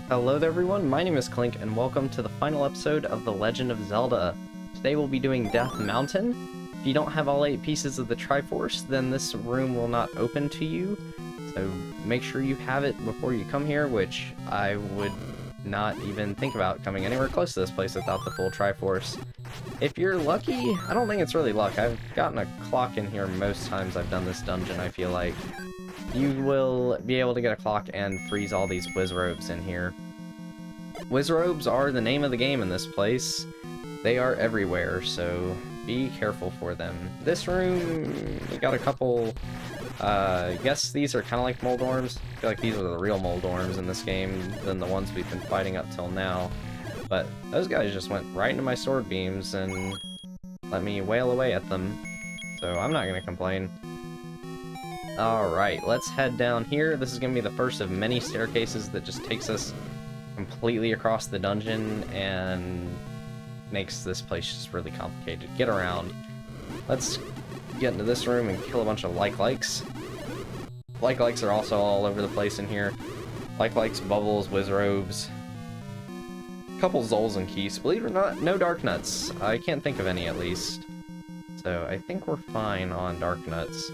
Hello there everyone, my name is Clink and welcome to the final episode of The Legend of Zelda. Today we'll be doing Death Mountain. If you don't have all 8 pieces of the Triforce, then this room will not open to you. So make sure you have it before you come here, which I would not even think about coming anywhere close to this place without the full Triforce. If you're lucky, I don't think it's really luck. I've gotten a clock in here most times I've done this dungeon, I feel like. You will be able to get a clock and freeze all these Wizrobes in here. Wizrobes are the name of the game in this place. They are everywhere, so be careful for them. This room, we got a couple, I guess these are kind of like Moldorms. I feel like these are the real Moldorms in this game than the ones we've been fighting up till now. But those guys just went right into my sword beams and let me wail away at them. So I'm not going to complain. Alright, let's head down here. This is going to be the first of many staircases that just takes us completely across the dungeon and makes this place just really complicated. Get around. Let's get into this room and kill a bunch of like-likes. Like-likes are also all over the place in here. Like-likes, bubbles, Wizrobes. A couple Zols and Keys. Believe it or not, no Dark Nuts. I can't think of any at least. So I think we're fine on Dark Nuts.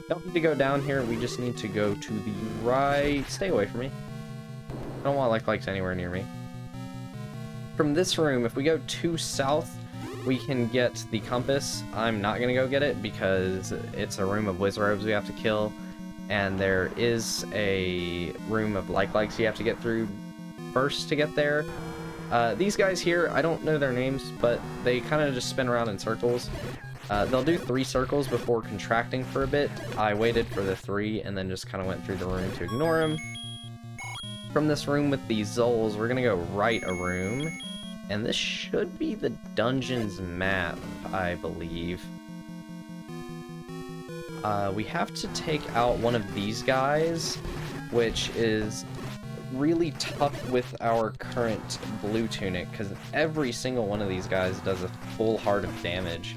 Don't need to go down here, we just need to go to the right. Stay away from me. I don't want like-likes anywhere near me. From this room, if we go to south, we can get the compass. I'm not gonna go get it because it's a room of Wizrobes we have to kill, and there is a room of like-likes you have to get through first to get there. These guys here, I don't know their names, but they kind of just spin around in circles. They'll do 3 circles before contracting for a bit. I waited for the 3 and then just kind of went through the room to ignore them. From this room with the Zols, we're going to go right a room. And this should be the dungeon's map, I believe. We have to take out one of these guys, which is really tough with our current blue tunic, because every single one of these guys does a full heart of damage.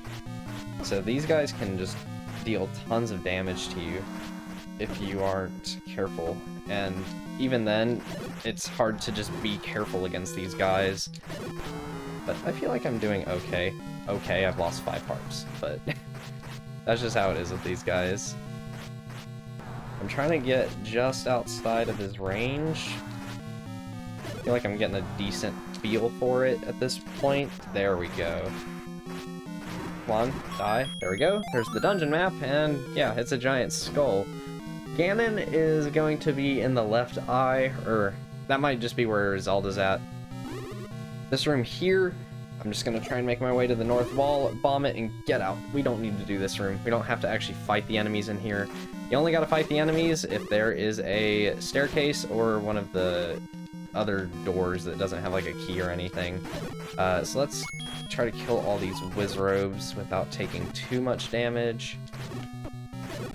So these guys can just deal tons of damage to you if you aren't careful. And even then, it's hard to just be careful against these guys. But I feel like I'm doing okay. Okay, I've lost 5 hearts, but that's just how it is with these guys. I'm trying to get just outside of his range. I feel like I'm getting a decent feel for it at this point. There we go. Come on, die. There we go. There's the dungeon map, and yeah, it's a giant skull. Ganon is going to be in the left eye, or that might just be where Zelda's at. This room here, I'm just going to try and make my way to the north wall, bomb it, and get out. We don't need to do this room. We don't have to actually fight the enemies in here. You only got to fight the enemies if there is a staircase or one of the other doors that doesn't have like a key or anything. So let's try to kill all these Wizrobes without taking too much damage.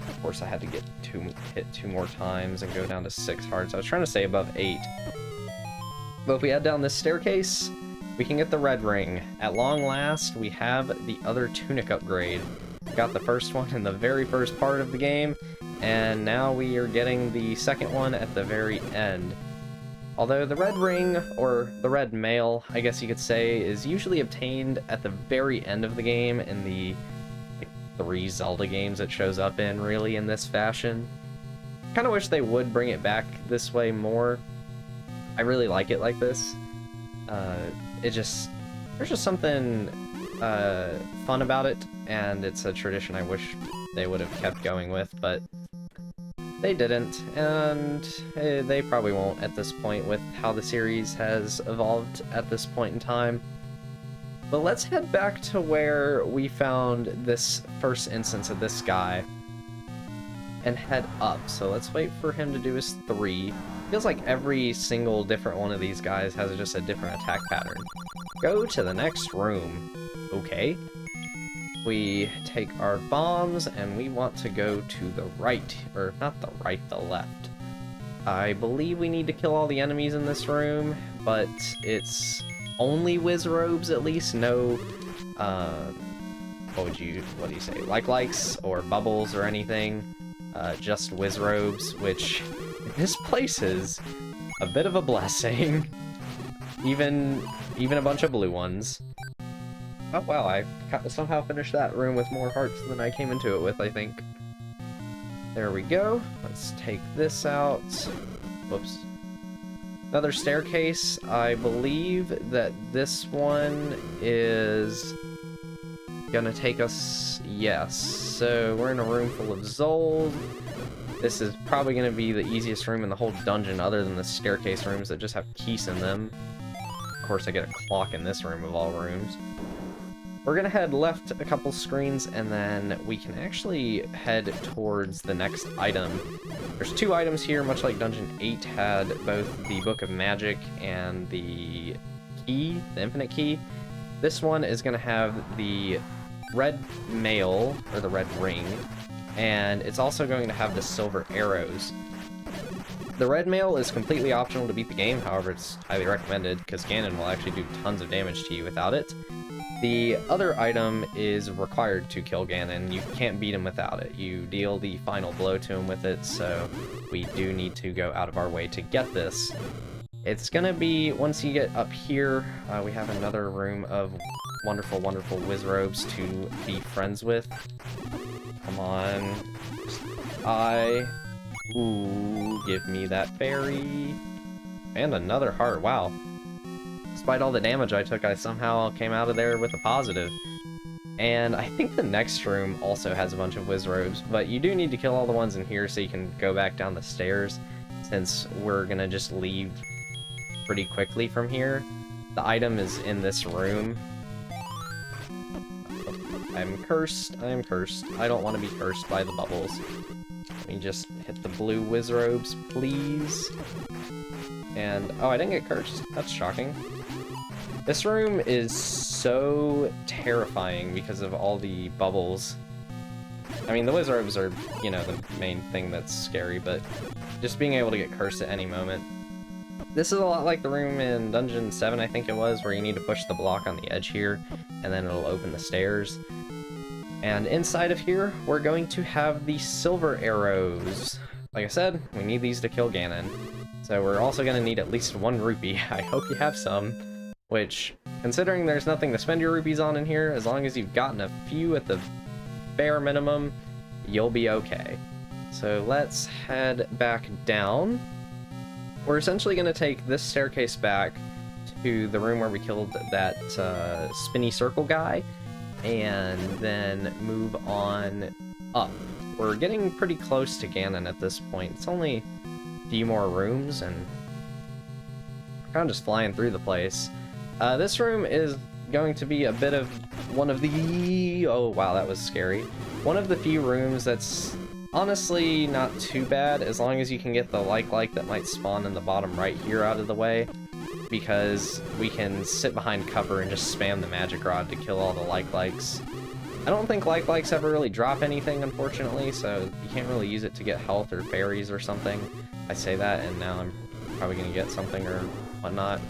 Of course, I had to get hit 2 more times and go down to 6 hearts. I was trying to say above 8. But if we head down this staircase, we can get the red ring. At long last, we have the other tunic upgrade. Got the first one in the very first part of the game, and now we are getting the second one at the very end. Although the red ring, or the red mail, I guess you could say, is usually obtained at the very end of the game in the 3 Zelda games it shows up in, really, in this fashion. Kind of wish they would bring it back this way more. I really like it like this. There's just something fun about it, and it's a tradition I wish they would have kept going with, but they didn't, and they probably won't at this point with how the series has evolved at this point in time. But let's head back to where we found this first instance of this guy and head up. So let's wait for him to do his 3. Feels like every single different one of these guys has just a different attack pattern. Go to the next room. Okay. We take our bombs, and we want to go to the right, or not the right, the left. I believe we need to kill all the enemies in this room, but it's only Wizrobes at least, no, what do you say, like-likes, or bubbles, or anything. Just Wizrobes, which in this place is a bit of a blessing. Even a bunch of blue ones. Oh wow, I somehow finished that room with more hearts than I came into it with, I think. There we go. Let's take this out. Whoops. Another staircase. I believe that this one is gonna take us... Yes. So we're in a room full of Zold. This is probably gonna be the easiest room in the whole dungeon other than the staircase rooms that just have keys in them. Of course, I get a clock in this room of all rooms. We're gonna head left a couple screens, and then we can actually head towards the next item. There's two items here, much like Dungeon 8 had both the Book of Magic and the key, the Infinite Key. This one is gonna have the red mail, or the red ring, and it's also going to have the silver arrows. The red mail is completely optional to beat the game, however it's highly recommended, because Ganon will actually do tons of damage to you without it. The other item is required to kill Ganon. You can't beat him without it. You deal the final blow to him with it, so we do need to go out of our way to get this. It's gonna be, once you get up here, we have another room of wonderful, wonderful Wizrobes to be friends with. Come on. Ooh, give me that fairy. And another heart, wow. Despite all the damage I took, I somehow came out of there with a positive. And I think the next room also has a bunch of Wizrobes, but you do need to kill all the ones in here so you can go back down the stairs, since we're gonna just leave pretty quickly from here. The item is in this room. I'm cursed, I am cursed. I don't want to be cursed by the bubbles. Let me just hit the blue Wizrobes, please. And, oh, I didn't get cursed. That's shocking. This room is so terrifying because of all the bubbles. I mean, the Wizrobes are, you know, the main thing that's scary, but just being able to get cursed at any moment. This is a lot like the room in Dungeon 7, I think it was, where you need to push the block on the edge here, and then it'll open the stairs. And inside of here, we're going to have the silver arrows. Like I said, we need these to kill Ganon. So we're also going to need at least 1 rupee. I hope you have some. Which, considering there's nothing to spend your rupees on in here, as long as you've gotten a few at the bare minimum, you'll be okay. So let's head back down. We're essentially going to take this staircase back to the room where we killed that spinny circle guy, and then move on up. We're getting pretty close to Ganon at this point. It's only a few more rooms, and we're kind of just flying through the place. This room is going to be a bit of one of the... Oh, wow, that was scary. One of the few rooms that's honestly not too bad, as long as you can get the like that might spawn in the bottom right here out of the way, because we can sit behind cover and just spam the magic rod to kill all the likes. I don't think likes ever really drop anything, unfortunately, so you can't really use it to get health or fairies or something. I say that, and now I'm probably going to get something or whatnot.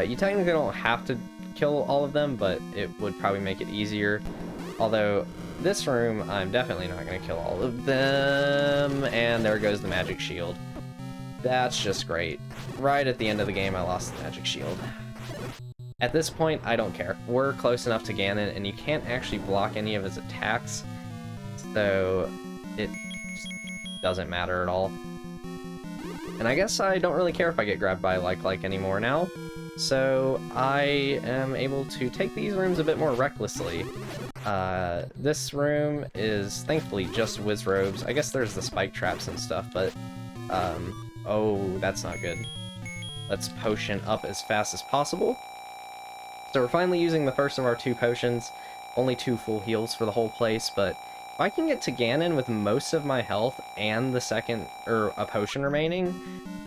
You technically don't have to kill all of them, but it would probably make it easier. Although, this room, I'm definitely not going to kill all of them. And there goes the magic shield. That's just great. Right at the end of the game, I lost the magic shield. At this point, I don't care. We're close enough to Ganon, and you can't actually block any of his attacks. So, it just doesn't matter at all. And I guess I don't really care if I get grabbed by like anymore now. So I am able to take these rooms a bit more recklessly. This room is thankfully just Wizrobes. I guess there's the spike traps and stuff, but oh, that's not good. Let's potion up as fast as possible. So we're finally using the first of our 2 potions. Only 2 full heals for the whole place, but if I can get to Ganon with most of my health and the second, or a potion remaining,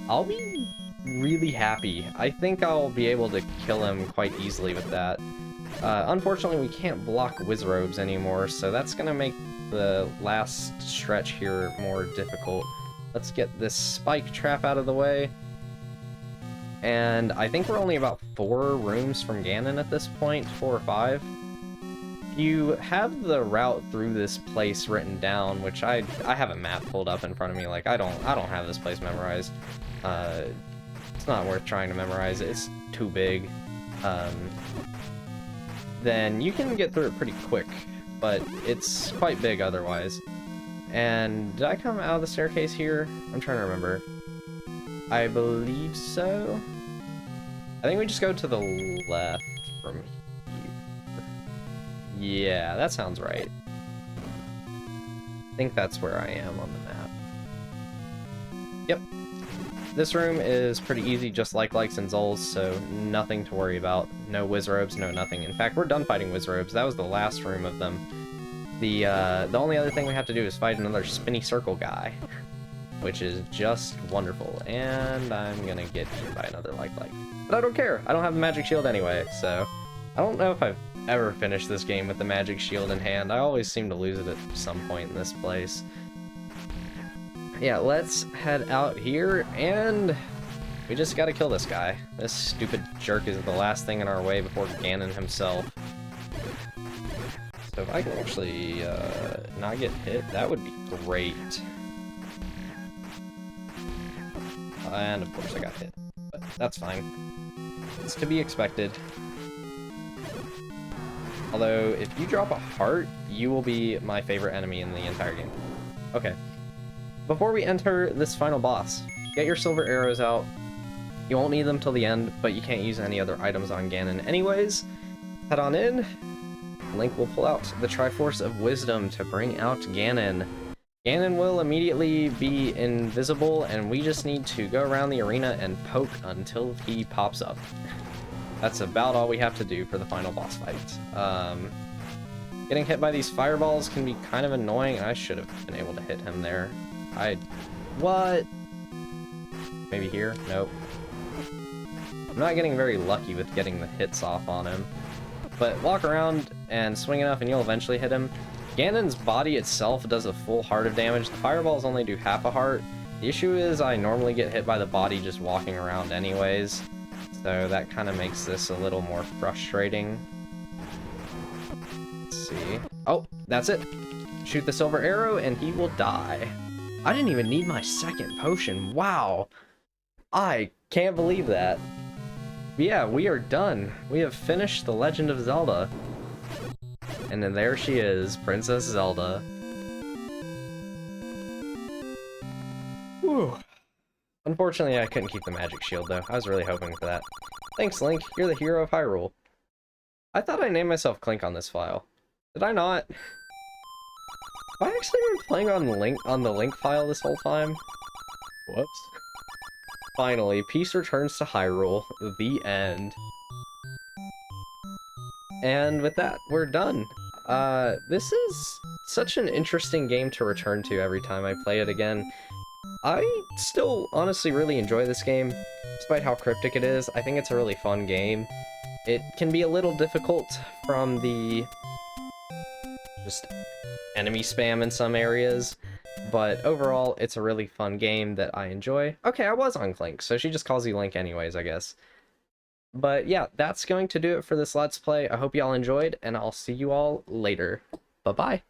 I'll be really happy. I think I'll be able to kill him quite easily with that. Unfortunately, we can't block Wizrobes anymore, so that's gonna make the last stretch here more difficult. Let's get this spike trap out of the way. And I think we're only about 4 rooms from Ganon at this point, 4 or 5. You have the route through this place written down, which I have a map pulled up in front of me. Like, I don't have this place memorized. it's not worth trying to memorize. It's too big. Then you can get through it pretty quick, but it's quite big otherwise. And did I come out of the staircase here? I'm trying to remember. I believe so. I think we just go to the left from here. Yeah, that sounds right. I think that's where I am on the map. Yep. This room is pretty easy, just like Likes and Zols, so nothing to worry about. No Wizrobes, no nothing. In fact, we're done fighting Wizrobes. That was the last room of them. The only other thing we have to do is fight another spinny circle guy, which is just wonderful. And I'm gonna get hit by another like. But I don't care. I don't have a magic shield anyway, so I don't know if I've ever finished this game with the magic shield in hand. I always seem to lose it at some point in this place. Yeah, let's head out here, and we just gotta kill this guy. This stupid jerk is the last thing in our way before Ganon himself. So if I can actually not get hit, that would be great. And of course I got hit, but that's fine. It's to be expected. Although, if you drop a heart, you will be my favorite enemy in the entire game. Okay. Before we enter this final boss, get your silver arrows out. You won't need them till the end, but you can't use any other items on Ganon anyways. Head on in. Link will pull out the Triforce of Wisdom to bring out Ganon. Ganon will immediately be invisible, and we just need to go around the arena and poke until he pops up. That's about all we have to do for the final boss fight. Getting hit by these fireballs can be kind of annoying, and I should have been able to hit him there. What? Maybe here? Nope. I'm not getting very lucky with getting the hits off on him. But walk around and swing enough and you'll eventually hit him. Ganon's body itself does a full heart of damage. The fireballs only do half a heart. The issue is I normally get hit by the body just walking around anyways. So that kind of makes this a little more frustrating. Let's see. Oh, that's it. Shoot the silver arrow and he will die. I didn't even need my second potion. Wow. I can't believe that. But yeah, we are done. We have finished The Legend of Zelda. And then there she is, Princess Zelda. Whew. Unfortunately, I couldn't keep the magic shield, though. I was really hoping for that. Thanks, Link. You're the hero of Hyrule. I thought I named myself Clink on this file. Did I not? Have I actually been playing on the Link file this whole time? Whoops. Finally, peace returns to Hyrule. The end. And with that, we're done. This is such an interesting game to return to every time I play it again. I still honestly really enjoy this game, despite how cryptic it is. I think it's a really fun game. It can be a little difficult from the just enemy spam in some areas, but overall, it's a really fun game that I enjoy. Okay, I was on Clink, so she just calls you Link anyways, I guess. But yeah, that's going to do it for this Let's Play. I hope y'all enjoyed, and I'll see you all later. Bye-bye.